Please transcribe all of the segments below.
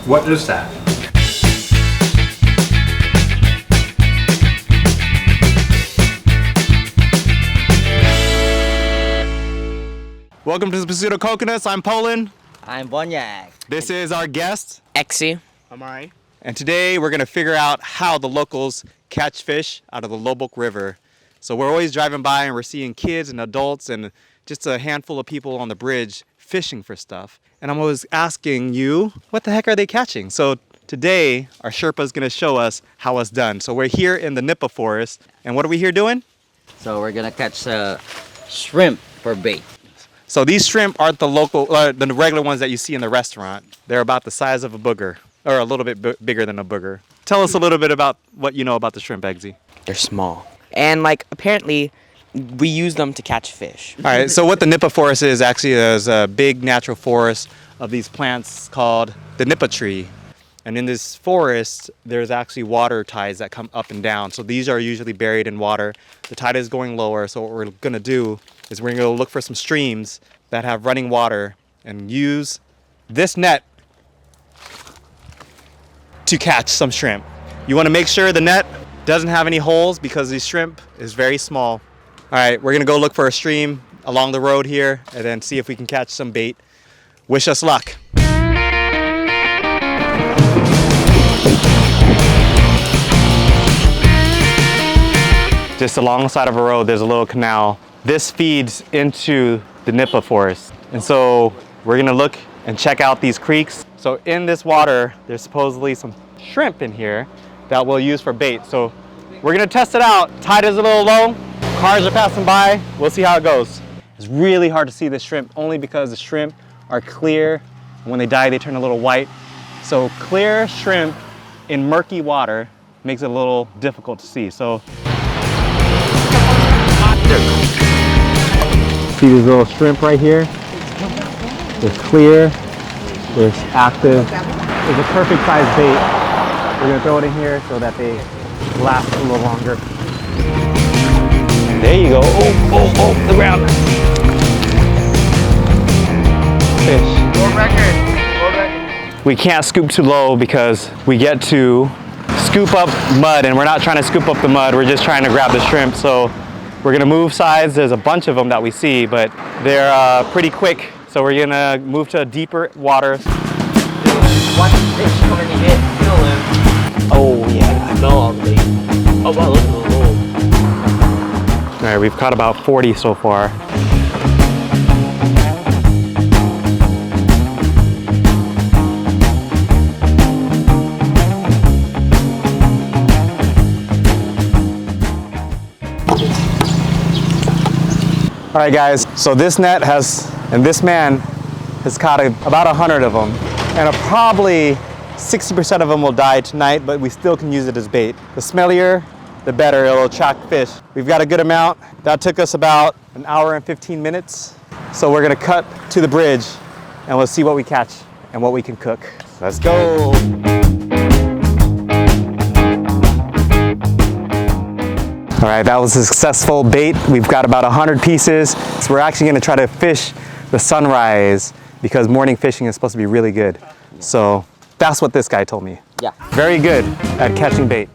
What is that? Welcome to the Pursuit of Coconuts. I'm Poland. I'm Bonyak. This is our guest, Exy. Amari. And today we're gonna figure out how the locals catch fish out of the Loboc River. So we're always driving by and we're seeing kids and adults and just a handful of people on the bridge fishing for stuff. And I'm always asking you, what the heck are they catching? So today, our Sherpa is gonna show us how it's done. So we're here in the Nipa forest, and what are we here doing? So we're gonna catch shrimp for bait. So these shrimp aren't the local, the regular ones that you see in the restaurant. They're about the size of a booger, or a little bit bigger than a booger. Tell us a little bit about what you know about the shrimp, Eggsy. They're small. And like apparently we use them to catch fish. All right, so what the Nipa forest is actually is a big natural forest of these plants called the Nipa tree. And in this forest, there's actually water tides that come up and down. So these are usually buried in water. The tide is going lower, so what we're gonna do is we're gonna go look for some streams that have running water and use this net to catch some shrimp. You wanna make sure the net doesn't have any holes because the shrimp is very small. All right, we're gonna go look for a stream along the road here and then see if we can catch some bait. Wish us luck. Just along the side of a road, there's a little canal. This feeds into the Nipa forest. And so we're gonna look and check out these creeks. So in this water, there's supposedly some shrimp in here that we'll use for bait. So we're gonna test it out. Tide is a little low, cars are passing by. We'll see how it goes. It's really hard to see the shrimp only because the shrimp are clear. And when they die, they turn a little white. So clear shrimp in murky water makes it a little difficult to see. So see these little shrimp right here? They're clear, they're active. It's a perfect size bait. We're gonna throw it in here so that they last a little longer. There you go. Oh, the ground. Fish. World record. We can't scoop too low because we get to scoop up mud, and we're not trying to scoop up the mud, we're just trying to grab the shrimp. So we're gonna move sides. There's a bunch of them that we see, but they're pretty quick. So we're gonna move to deeper water. One fish coming in, kill him. Oh yeah. No, oh wow, look at the roll. All right, we've caught about 40 so far. All right guys, so this net has, and this man has caught about 100 of them. And probably 60% of them will die tonight, but we still can use it as bait. The smellier, the better, it'll attract fish. We've got a good amount. That took us about an hour and 15 minutes. So we're gonna cut to the bridge and we'll see what we catch and what we can cook. Let's go. All right, that was a successful bait. We've got about 100 pieces. So we're actually gonna try to fish the sunrise because morning fishing is supposed to be really good. So that's what this guy told me. Yeah. Very good at catching bait.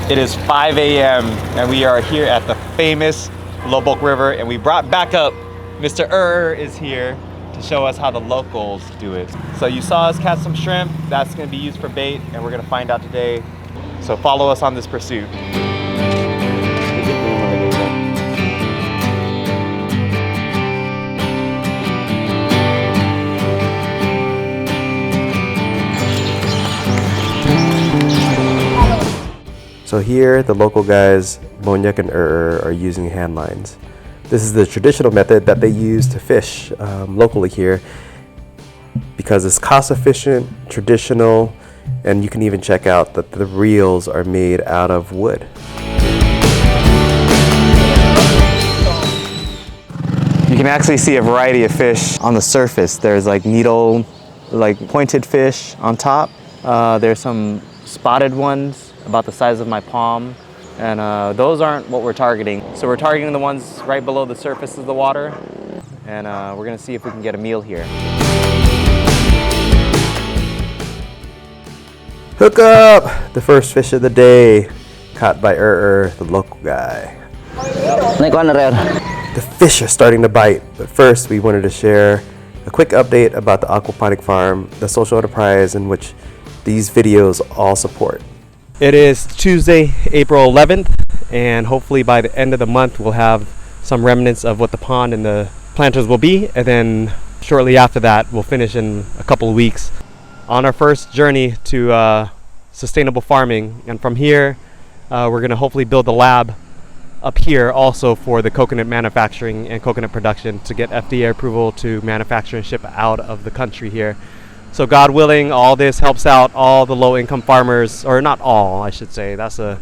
It is 5 a.m. and we are here at the famous Loboc River, and we brought back up Mr. is here to show us how the locals do it. So you saw us catch some shrimp. That's gonna be used for bait, and we're gonna find out today. So follow us on this pursuit. So here, the local guys, Bonyak and are using handlines. This is the traditional method that they use to fish locally here because it's cost efficient, traditional, and you can even check out that the reels are made out of wood. You can actually see a variety of fish on the surface. There's like needle, like pointed fish on top. There's some spotted ones. about the size of my palm. And those aren't what we're targeting. So we're targeting the ones right below the surface of the water. And we're gonna see if we can get a meal here. Hook up! The first fish of the day, caught by the local guy. The fish are starting to bite, but first we wanted to share a quick update about the aquaponic farm, the social enterprise in which these videos all support. It is Tuesday, April 11th, and hopefully by the end of the month we'll have some remnants of what the pond and the planters will be, and then shortly after that we'll finish in a couple of weeks on our first journey to sustainable farming. And from here we're going to hopefully build a lab up here also for the coconut manufacturing and coconut production to get FDA approval to manufacture and ship out of the country here. So God willing, all this helps out all the low-income farmers, or not all, I should say. That's a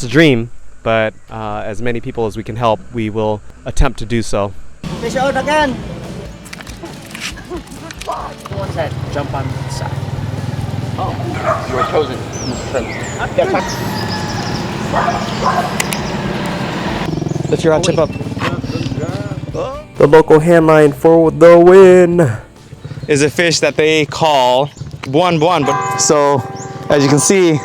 dream, but as many people as we can help, we will attempt to do so. Fish out again. What's that? Jump on the side. Oh, you were chosen. Lift your hot chip up. The local handline for the win. Is a fish that they call buan buan. So, as you can see,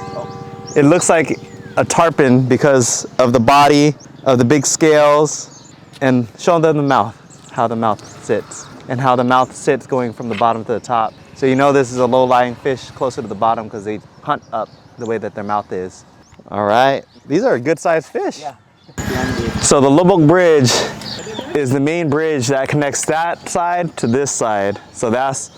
it looks like a tarpon because of the body, of the big scales, and show them the mouth, how the mouth sits, and how the mouth sits going from the bottom to the top. So you know this is a low-lying fish closer to the bottom because they hunt up the way that their mouth is. All right, these are a good-sized fish. Yeah. So the Loboc Bridge is the main bridge that connects that side to this side. So that's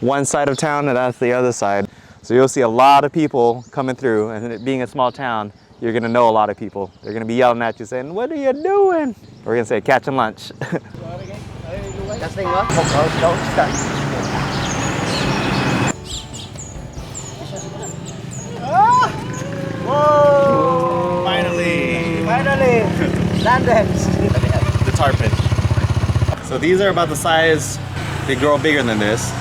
one side of town and that's the other side. So you'll see a lot of people coming through, and it being a small town, you're gonna know a lot of people. They're gonna be yelling at you saying, "What are you doing?" We're gonna say, "Catching lunch." Whoa! Finally! Landed! The tarpon. So these are about the size, they grow bigger than this,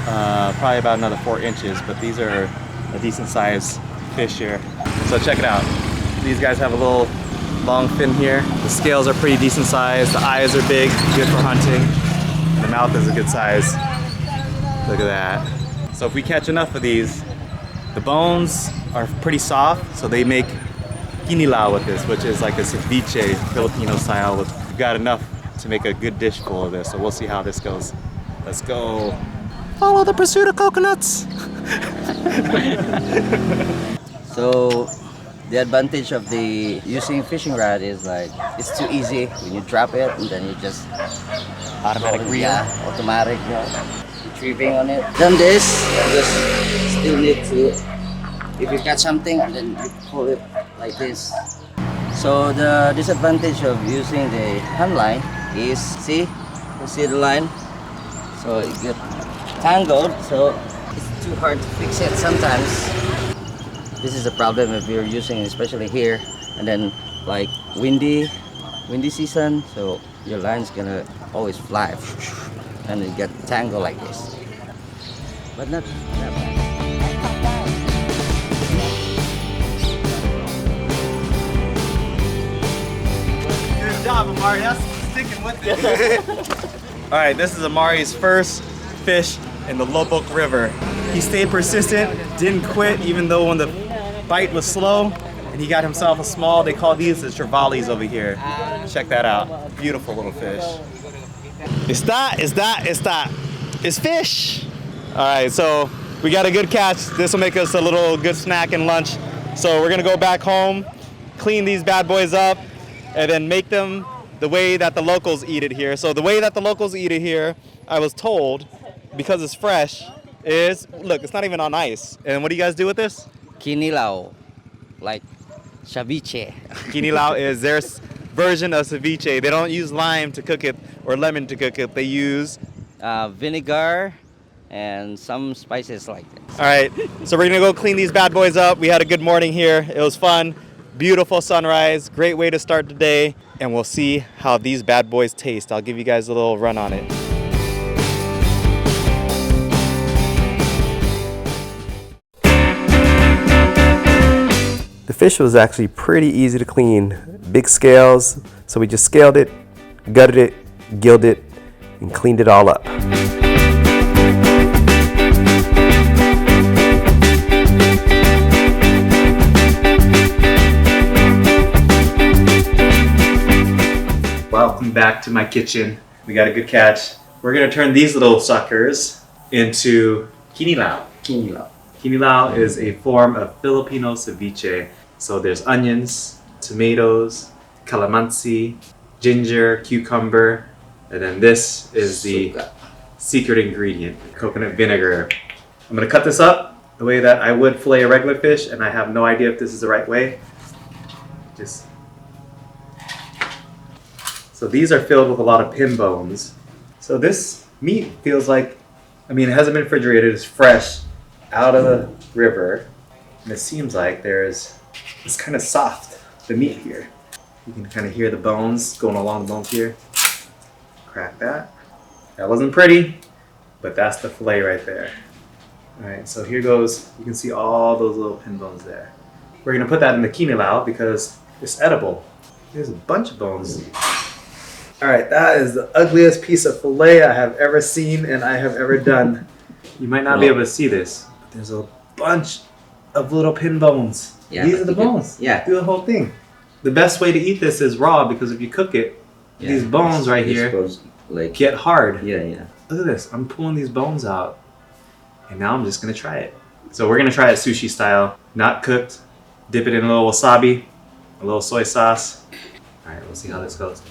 probably about another 4 inches, but these are a decent sized fish here. So check it out. These guys have a little long fin here. The scales are pretty decent size. The eyes are big, good for hunting. The mouth is a good size. Look at that. So if we catch enough of these, the bones are pretty soft, so they make kinilaw with this, which is like a ceviche, Filipino style. We've got enough to make a good dish full of this, so we'll see how this goes. Let's go. Follow the pursuit of coconuts. So the advantage of the using fishing rod is like it's too easy when you drop it and then you just Automatic reel. Yeah, automatic, you know, retrieving on it. Then this, you just still need to, if you catch something and then you pull it like this. So the disadvantage of using the handline is, you see the line? So it gets tangled, so it's too hard to fix it sometimes. This is a problem if you're using, especially here, and then like windy season, so your line's gonna always fly and it get tangled like this. But not bad. Good job, Amari. That's sticking with it. All right, this is Amari's first fish in the Loboc River. He stayed persistent, didn't quit, even though when the bite was slow, and he got himself a small, they call these the trevallies over here. Check that out. Beautiful little fish. It's fish. All right, so we got a good catch. This will make us a little good snack and lunch. So we're gonna go back home, clean these bad boys up, and then make them the way that the locals eat it here. So the way that the locals eat it here, I was told, because it's fresh, is, look, it's not even on ice. And what do you guys do with this? Kinilaw, like ceviche. Kinilaw is their version of ceviche. They don't use lime to cook it or lemon to cook it. They use Vinegar and some spices like this. All right, so we're gonna go clean these bad boys up. We had a good morning here. It was fun. Beautiful sunrise. Great way to start the day. And we'll see how these bad boys taste. I'll give you guys a little run on it. The fish was actually pretty easy to clean. Big scales, so we just scaled it, gutted it, gilled it, and cleaned it all up. Welcome back to my kitchen. We got a good catch. We're gonna turn these little suckers into kinilaw. Kinilaw. Kinilaw is a form of Filipino ceviche. So there's onions, tomatoes, calamansi, ginger, cucumber, and then this is the Suka. secret ingredient, coconut vinegar. I'm gonna cut this up the way that I would fillet a regular fish, and I have no idea if this is the right way. So these are filled with a lot of pin bones. So this meat feels like, I mean, it hasn't been refrigerated, it's fresh out of the river. And it seems like it's kind of soft, the meat here. You can kind of hear the bones going along the bones here. Crack that. That wasn't pretty, but that's the fillet right there. All right, so here goes, you can see all those little pin bones there. We're gonna put that in the kinilaw because it's edible. There's a bunch of bones. All right, that is the ugliest piece of fillet I have ever seen and I have ever done. You might not be able to see this, but there's a bunch of little pin bones. Yeah, These are the bones. Yeah. Do the whole thing. The best way to eat this is raw because if you cook it, these bones right here like get hard. yeah. Look at this. I'm pulling these bones out and now I'm just gonna try it. So we're gonna try it sushi style, not cooked. Dip it in a little wasabi, a little soy sauce. All right, we'll see how this goes.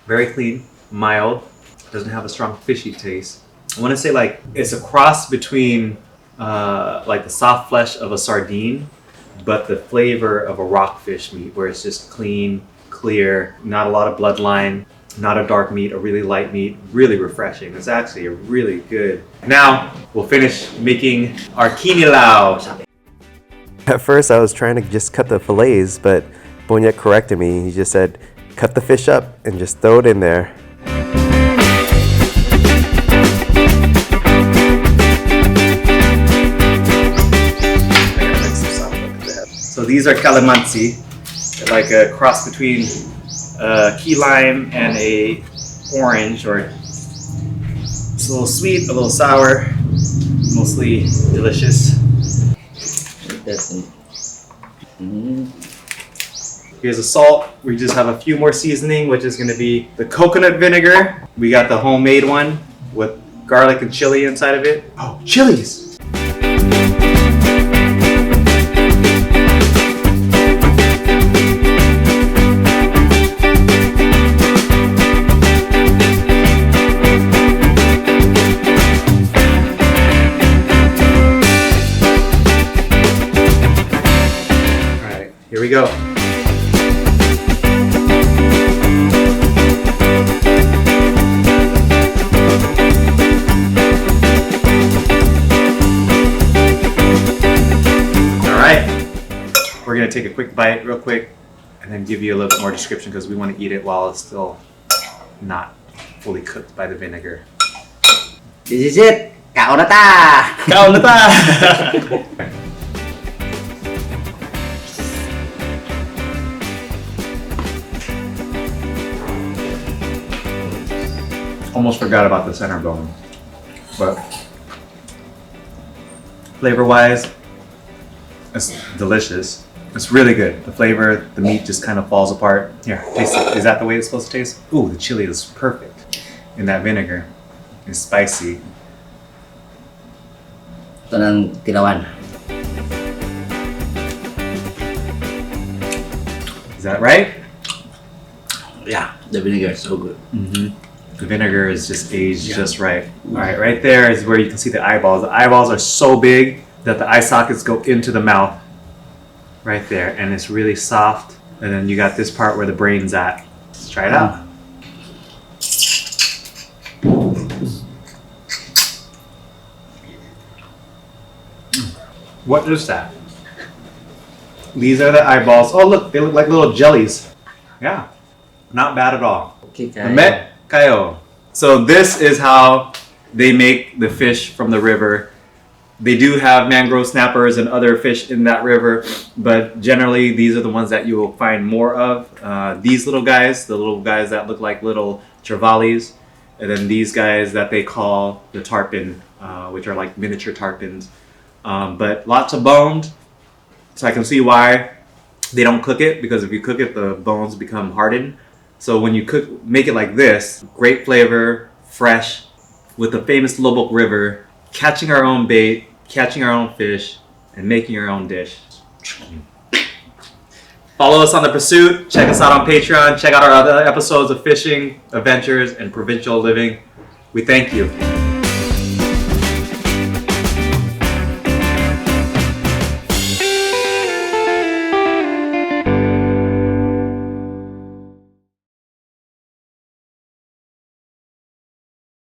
Very clean, mild, doesn't have a strong fishy taste. I want to say like it's a cross between like the soft flesh of a sardine, but the flavor of a rockfish meat where it's just clean, clear, not a lot of bloodline, not a dark meat, a really light meat, really refreshing. It's actually a really good. Now we'll finish making our kinilaw. At first I was trying to just cut the fillets, but Bonyek corrected me. He just said, cut the fish up and just throw it in there. So these are calamansi. They're like a cross between key lime and a orange, or it's a little sweet, a little sour, mostly delicious. Here's the salt. We just have a few more seasoning, which is going to be the coconut vinegar. We got the homemade one with garlic and chili inside of it. Oh, chilies! All right, here we go. We're gonna take a quick bite real quick and then give you a little bit more description because we want to eat it while it's still not fully cooked by the vinegar. This is it. Kaon na ta! Kaon na ta! Almost forgot about the center bone, but flavor-wise, it's delicious. It's really good. The flavor, the meat just kind of falls apart. Here, taste it. Is that the way it's supposed to taste? Ooh, the chili is perfect in that vinegar. It's spicy. Ito ng tilawan. Is that right? Yeah, the vinegar is so good. Mm-hmm. The vinegar is just aged just right. All right, right there is where you can see the eyeballs. The eyeballs are so big that the eye sockets go into the mouth. Right there, and it's really soft. And then you got this part where the brain's at. Let's try it out. What is that? These are the eyeballs. Oh look, they look like little jellies. Yeah, not bad at all. Okay, Met kayo. So this is how they make the fish from the river They do have mangrove snappers and other fish in that river, but generally these are the ones that you will find more of. These little guys, the little guys that look like little trevallies, and then these guys that they call the tarpon, which are like miniature tarpons. But lots of bones, so I can see why they don't cook it, because if you cook it, the bones become hardened. So when you make it like this, great flavor, fresh, with the famous Loboc River, catching our own bait, catching our own fish, and making our own dish. Follow us on The Pursuit. Check us out on Patreon. Check out our other episodes of fishing, adventures, and provincial living. We thank you.